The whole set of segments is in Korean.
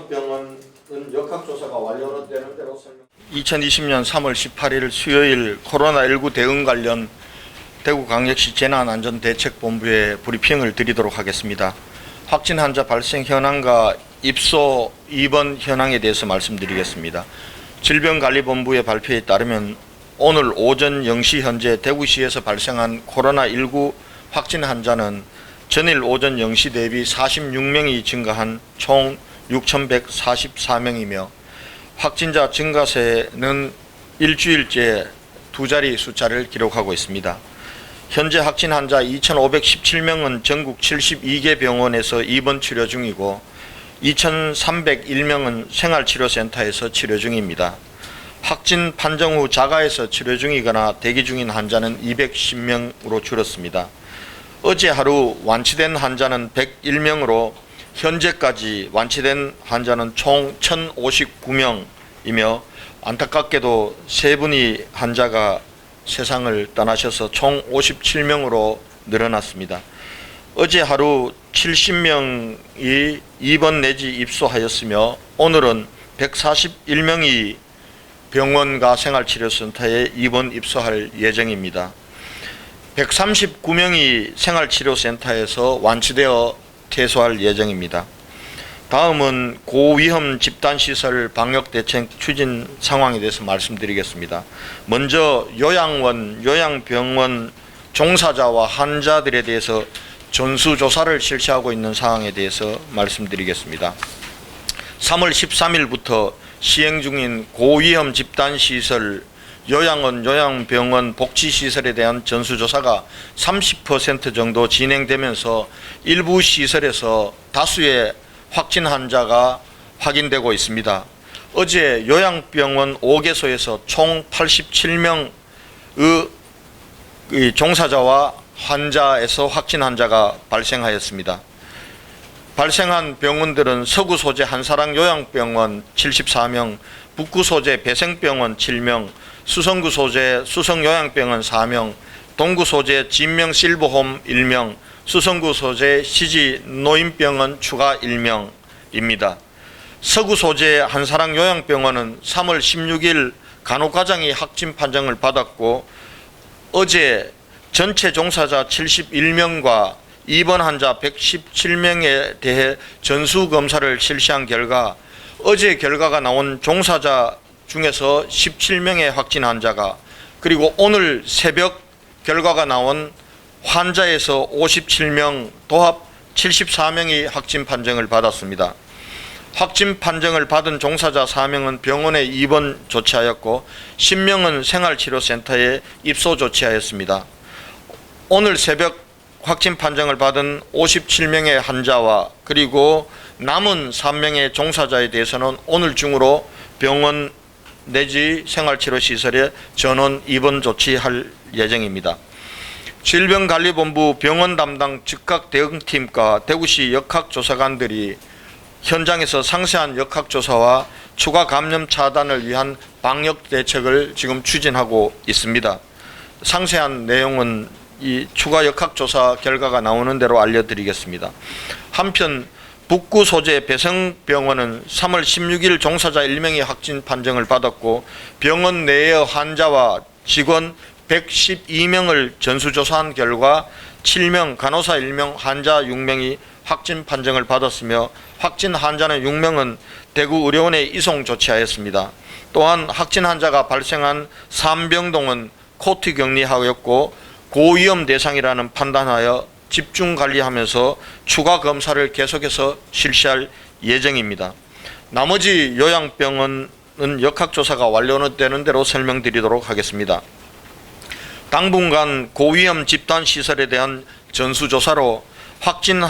요양병원은 역학조사가 완료되는 대로 설명. 2020년 3월 18일 수요일 코로나19 대응 관련 대구광역시 재난안전대책본부의 브리핑을 드리도록 하겠습니다. 확진 환자 발생 현황과 입소 입원 현황에 대해서 말씀드리겠습니다. 질병관리본부의 발표에 따르면 오늘 오전 0시 현재 대구시에서 발생한 코로나19 확진 환자는 전일 오전 0시 대비 46명이 증가한 총 6,144명이며 확진자 증가세는 일주일째 두 자리 숫자를 기록하고 있습니다. 현재 확진 환자 2,517명은 전국 72개 병원에서 입원 치료 중이고 2,301명은 생활치료센터에서 치료 중입니다. 확진 판정 후 자가에서 치료 중이거나 대기 중인 환자는 210명으로 줄었습니다. 어제 하루 완치된 환자는 101명으로 현재까지 완치된 환자는 총 1,059명이며 안타깝게도 세 분이 환자가 세상을 떠나셔서 총 57명으로 늘어났습니다. 어제 하루 70명이 입원 내지 입소하였으며 오늘은 141명이 병원과 생활치료센터에 입원 입소할 예정입니다. 139명이 생활치료센터에서 완치되어 퇴소할 예정입니다. 다음은 고위험 집단시설 방역대책 추진 상황에 대해서 말씀드리겠습니다. 먼저 요양원, 요양병원 종사자와 환자들에 대해서 전수조사를 실시하고 있는 사항에 대해서 말씀드리겠습니다. 3월 13일부터 시행 중인 고위험 집단시설 요양원, 요양병원, 복지시설에 대한 전수조사가 30% 정도 진행되면서 일부 시설에서 다수의 확진 환자가 확인되고 있습니다. 어제 요양병원 5개소에서 총 87명의 종사자와 환자에서 확진 환자가 발생하였습니다. 발생한 병원들은 서구 소재 한사랑 요양병원 74명, 북구 소재 배생병원 7명, 수성구 소재 수성요양병원 4명, 동구 소재 진명 실버홈 1명, 수성구 소재 시지 노인병원 추가 1명입니다. 서구 소재 한사랑 요양병원은 3월 16일 간호과장이 확진 판정을 받았고 어제 전체 종사자 71명과 입원 환자 117명에 대해 전수검사를 실시한 결과 어제 결과가 나온 종사자 중에서 17명의 확진 환자가 그리고 오늘 새벽 결과가 나온 환자에서 57명 도합 74명이 확진 판정을 받았습니다. 확진 판정을 받은 종사자 4명은 병원에 입원 조치하였고 10명은 생활치료센터에 입소 조치하였습니다. 오늘 새벽 확진 판정을 받은 57명의 환자와 그리고 남은 3명의 종사자에 대해서는 오늘 중으로 병원 내지 생활치료시설에 전원 입원 조치할 예정입니다. 질병관리본부 병원 담당 즉각 대응팀과 대구시 역학조사관들이 현장에서 상세한 역학조사와 추가 감염 차단을 위한 방역대책을 지금 추진하고 있습니다. 상세한 내용은 이 추가 역학조사 결과가 나오는 대로 알려드리겠습니다. 한편 북구 소재 배성병원은 3월 16일 종사자 1명이 확진 판정을 받았고 병원 내의 환자와 직원 112명을 전수조사한 결과 7명, 간호사 1명, 환자 6명이 확진 판정을 받았으며 확진 환자는 6명은 대구의료원에 이송 조치하였습니다. 또한 확진 환자가 발생한 삼병동은 코트 격리하였고 고위험 대상이라는 판단하여 집중 관리하면서 추가 검사를 계속해서 실시할 예정입니다. 나머지 요양병원은 역학조사가 완료되는 대로 설명드리도록 하겠습니다. 당분간 고위험 집단시설에 대한 전수조사로 확진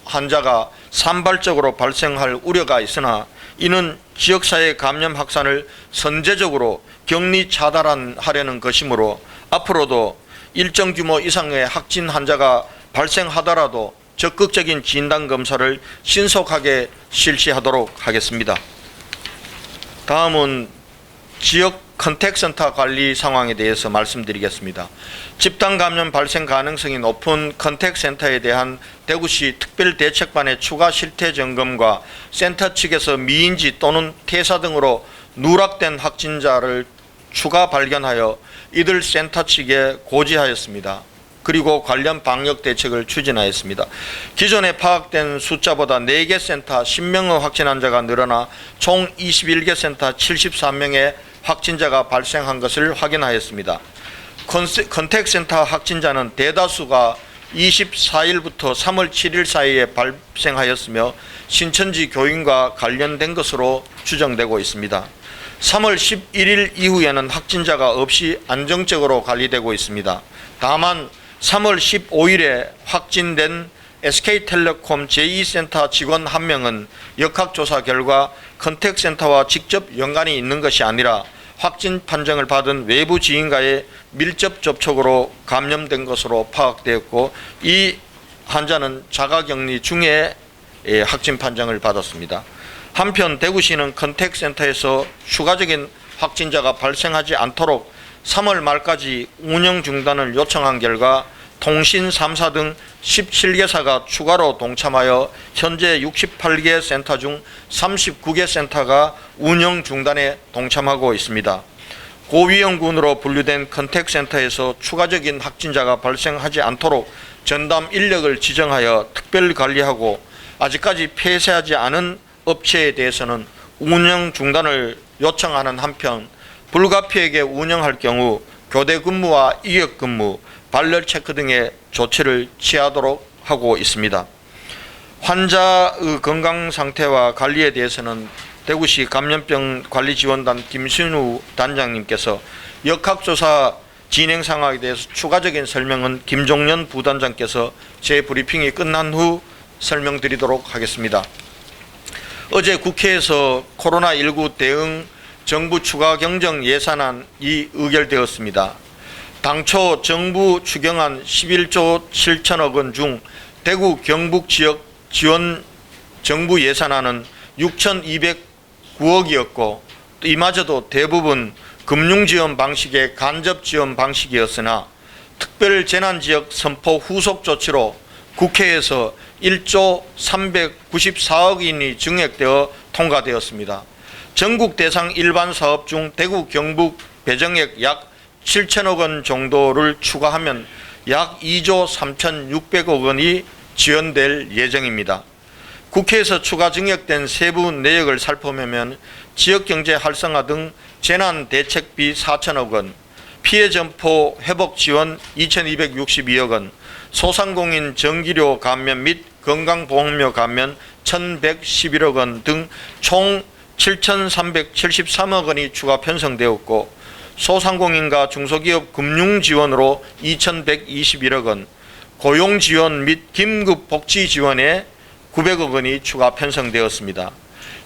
환자가 산발적으로 발생할 우려가 있으나 이는 지역사회 감염 확산을 선제적으로 격리 차단하려는 것이므로 앞으로도 일정 규모 이상의 확진 환자가 발생하더라도 적극적인 진단검사를 신속하게 실시하도록 하겠습니다. 다음은 지역 컨택센터 관리 상황에 대해서 말씀드리겠습니다. 집단 감염 발생 가능성이 높은 컨택센터에 대한 대구시 특별대책반의 추가 실태 점검과 센터 측에서 미인지 또는 퇴사 등으로 누락된 확진자를 추가 발견하여 이들 센터 측에 고지하였습니다. 그리고 관련 방역 대책을 추진하였습니다. 기존에 파악된 숫자보다 4개 센터 10명의 확진 환자가 늘어나 총 21개 센터 73명의 확진자가 발생한 것을 확인하였습니다. 컨택센터 확진자는 대다수가 24일부터 3월 7일 사이에 발생하였으며 신천지 교인과 관련된 것으로 추정되고 있습니다. 3월 11일 이후에는 확진자가 없이 안정적으로 관리되고 있습니다. 다만 3월 15일에 확진된 SK텔레콤 제2센터 직원 1명은 역학조사 결과 컨택센터와 직접 연관이 있는 것이 아니라 확진 판정을 받은 외부 지인과의 밀접 접촉으로 감염된 것으로 파악되었고, 이 환자는 자가격리 중에 확진 판정을 받았습니다. 한편 대구시는 컨택센터에서 추가적인 확진자가 발생하지 않도록 3월 말까지 운영 중단을 요청한 결과 통신 3사 등 17개사가 추가로 동참하여 현재 68개 센터 중 39개 센터가 운영 중단에 동참하고 있습니다. 고위험군으로 분류된 컨택센터에서 추가적인 확진자가 발생하지 않도록 전담 인력을 지정하여 특별 관리하고, 아직까지 폐쇄하지 않은 업체에 대해서는 운영 중단을 요청하는 한편, 불가피하게 운영할 경우 교대 근무와 이역 근무, 발열 체크 등의 조치를 취하도록 하고 있습니다. 환자의 건강 상태와 관리에 대해서는 대구시 감염병 관리지원단 김신우 단장님께서 역학조사 진행 상황에 대해서 추가적인 설명은 김종년 부단장께서 제 브리핑이 끝난 후 설명드리도록 하겠습니다. 어제 국회에서 코로나19 대응 정부 추가 경정 예산안이 의결되었습니다. 당초 정부 추경안 11조 7천억 원 중 대구 경북 지역 지원 정부 예산안은 6,209억이었고 이마저도 대부분 금융지원 방식의 간접지원 방식이었으나 특별재난지역 선포 후속 조치로 국회에서 1조 394억 원이 증액되어 통과되었습니다. 전국 대상 일반 사업 중 대구 경북 배정액 약 7천억 원 정도를 추가하면 약 2조 3,600억 원이 지원될 예정입니다. 국회에서 추가 증액된 세부 내역을 살펴보면 지역경제 활성화 등 재난대책비 4천억 원, 피해점포 회복 지원 2,262억 원, 소상공인 전기료 감면 및 건강보험료 감면 1,111억 원 등 총 7,373억 원이 추가 편성되었고, 소상공인과 중소기업 금융지원으로 2,121억 원, 고용지원 및 긴급복지지원에 900억 원이 추가 편성되었습니다.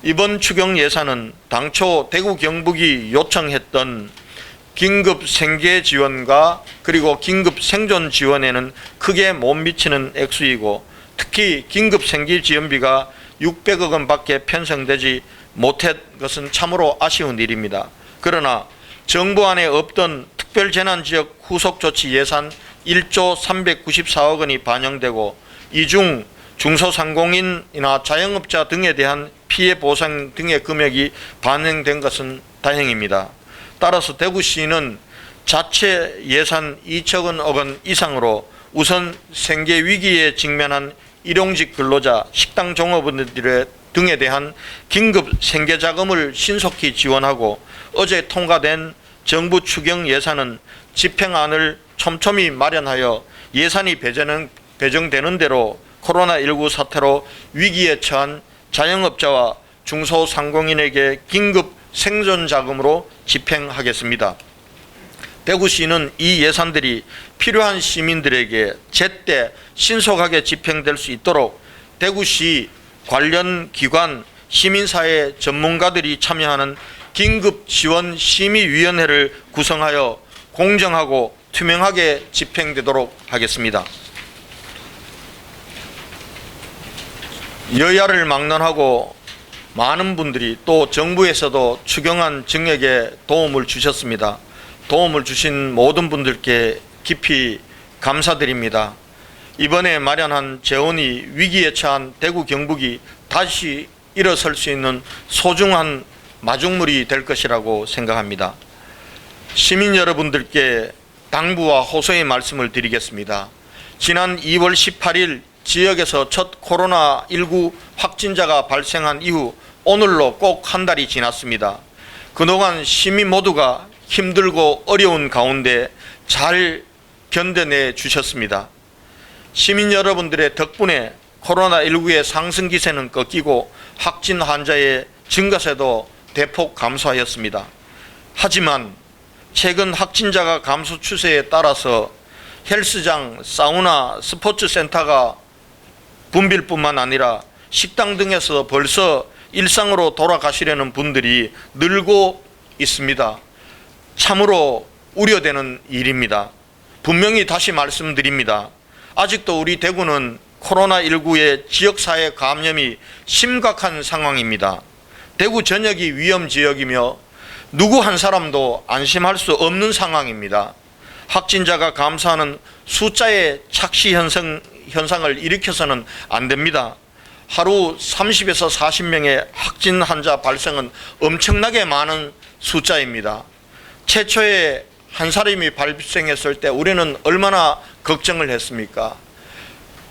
이번 추경 예산은 당초 대구 경북이 요청했던 긴급 생계 지원과 그리고 긴급 생존 지원에는 크게 못 미치는 액수이고, 특히 긴급 생계 지원비가 600억 원밖에 편성되지 못한 것은 참으로 아쉬운 일입니다. 그러나 정부 안에 없던 특별재난지역 후속조치 예산 1조 394억 원이 반영되고, 이 중 중소상공인이나 자영업자 등에 대한 피해 보상 등의 금액이 반영된 것은 다행입니다. 따라서 대구시는 자체 예산 2천억 원 이상으로 우선 생계 위기에 직면한 일용직 근로자, 식당 종업원들 등에 대한 긴급 생계자금을 신속히 지원하고, 어제 통과된 정부 추경 예산은 집행안을 촘촘히 마련하여 예산이 배정되는 대로 코로나19 사태로 위기에 처한 자영업자와 중소상공인에게 긴급 생존자금으로 집행하겠습니다. 대구시는 이 예산들이 필요한 시민들에게 제때 신속하게 집행될 수 있도록 대구시 관련 기관, 시민사회 전문가들이 참여하는 긴급지원심의위원회를 구성하여 공정하고 투명하게 집행되도록 하겠습니다. 여야를 막론하고 많은 분들이 또 정부에서도 추경안 증액에 도움을 주셨습니다. 도움을 주신 모든 분들께 깊이 감사드립니다. 이번에 마련한 재원이 위기에 처한 대구 경북이 다시 일어설 수 있는 소중한 마중물이 될 것이라고 생각합니다. 시민 여러분들께 당부와 호소의 말씀을 드리겠습니다. 지난 2월 18일 지역에서 첫 코로나19 확진자가 발생한 이후 오늘로 꼭 한 달이 지났습니다. 그동안 시민 모두가 힘들고 어려운 가운데 잘 견뎌내 주셨습니다. 시민 여러분들의 덕분에 코로나19의 상승 기세는 꺾이고 확진 환자의 증가세도 대폭 감소하였습니다. 하지만 최근 확진자가 감소 추세에 따라서 헬스장, 사우나, 스포츠센터가 붐빌 뿐만 아니라 식당 등에서 벌써 일상으로 돌아가시려는 분들이 늘고 있습니다. 참으로 우려되는 일입니다. 분명히 다시 말씀드립니다. 아직도 우리 대구는 코로나19의 지역사회 감염이 심각한 상황입니다. 대구 전역이 위험지역이며 누구 한 사람도 안심할 수 없는 상황입니다. 확진자가 감소하는 숫자의 착시 현상을 일으켜서는 안 됩니다. 하루 30에서 40명의 확진 환자 발생은 엄청나게 많은 숫자입니다. 최초에 한 사람이 발생했을 때 우리는 얼마나 걱정을 했습니까?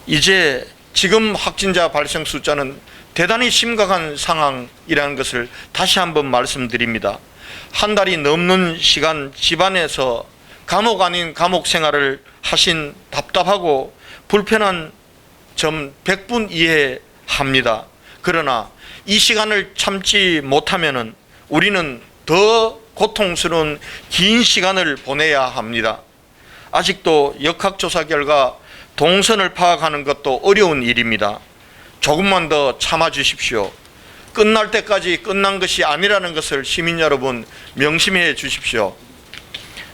이제 지금 확진자 발생 숫자는 대단히 심각한 상황이라는 것을 다시 한번 말씀드립니다. 한 달이 넘는 시간 집안에서 감옥 아닌 감옥 생활을 하신 답답하고 불편한 점 100분 이해합니다. 그러나 이 시간을 참지 못하면은 우리는 더 고통스러운 긴 시간을 보내야 합니다. 아직도 역학조사 결과 동선을 파악하는 것도 어려운 일입니다. 조금만 더 참아주십시오. 끝날 때까지 끝난 것이 아니라는 것을 시민 여러분 명심해 주십시오.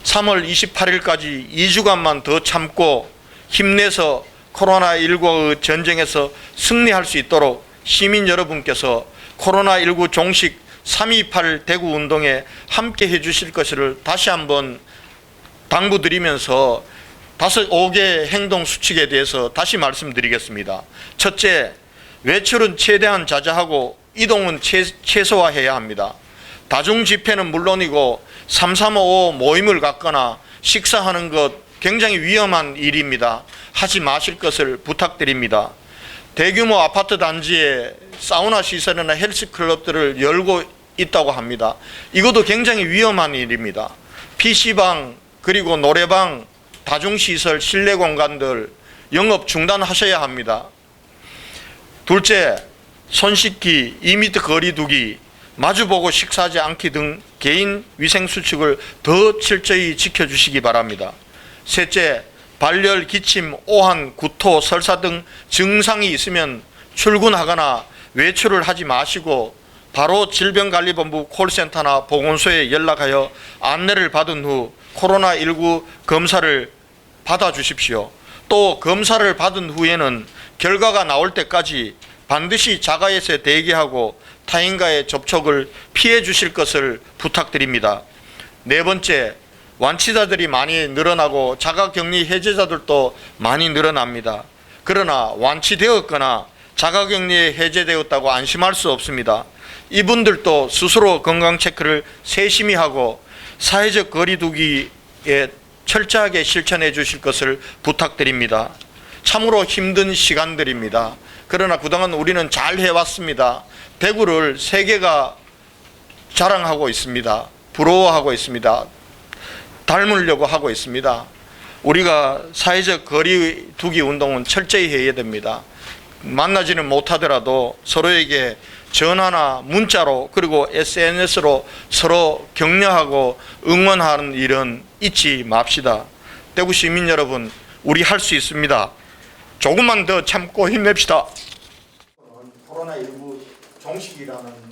3월 28일까지 2주간만 더 참고 힘내서 코로나19의 전쟁에서 승리할 수 있도록 시민 여러분께서 코로나19 종식 3.28 대구 운동에 함께 해 주실 것을 다시 한번 당부드리면서 5개 행동 수칙에 대해서 다시 말씀드리겠습니다. 첫째, 외출은 최대한 자제하고 이동은 최소화해야 합니다. 다중 집회는 물론이고 3355 모임을 갖거나 식사하는 것 굉장히 위험한 일입니다. 하지 마실 것을 부탁드립니다. 대규모 아파트 단지에 사우나 시설이나 헬스클럽들을 열고 있다고 합니다. 이것도 굉장히 위험한 일입니다. PC방 그리고 노래방, 다중시설, 실내 공간들 영업 중단하셔야 합니다. 둘째, 손 씻기, 2m 거리 두기, 마주보고 식사하지 않기 등 개인 위생 수칙을 더 철저히 지켜주시기 바랍니다. 셋째, 발열, 기침, 오한, 구토, 설사 등 증상이 있으면 출근하거나 외출을 하지 마시고 바로 질병관리본부 콜센터나 보건소에 연락하여 안내를 받은 후 코로나19 검사를 받아주십시오. 또 검사를 받은 후에는 결과가 나올 때까지 반드시 자가에서 대기하고 타인과의 접촉을 피해 주실 것을 부탁드립니다. 네 번째, 완치자들이 많이 늘어나고 자가격리 해제자들도 많이 늘어납니다. 그러나 완치되었거나 자가격리에 해제되었다고 안심할 수 없습니다. 이분들도 스스로 건강체크를 세심히 하고 사회적 거리두기에 철저하게 실천해 주실 것을 부탁드립니다. 참으로 힘든 시간들입니다. 그러나 그동안 우리는 잘 해왔습니다. 대구를 세계가 자랑하고 있습니다. 부러워하고 있습니다. 닮으려고 하고 있습니다. 우리가 사회적 거리두기 운동은 철저히 해야 됩니다. 만나지는 못하더라도 서로에게 전화나 문자로 그리고 SNS로 서로 격려하고 응원하는 일은 잊지 맙시다. 대구 시민 여러분, 우리 할 수 있습니다. 조금만 더 참고 힘냅시다. 코로나19 종식이라는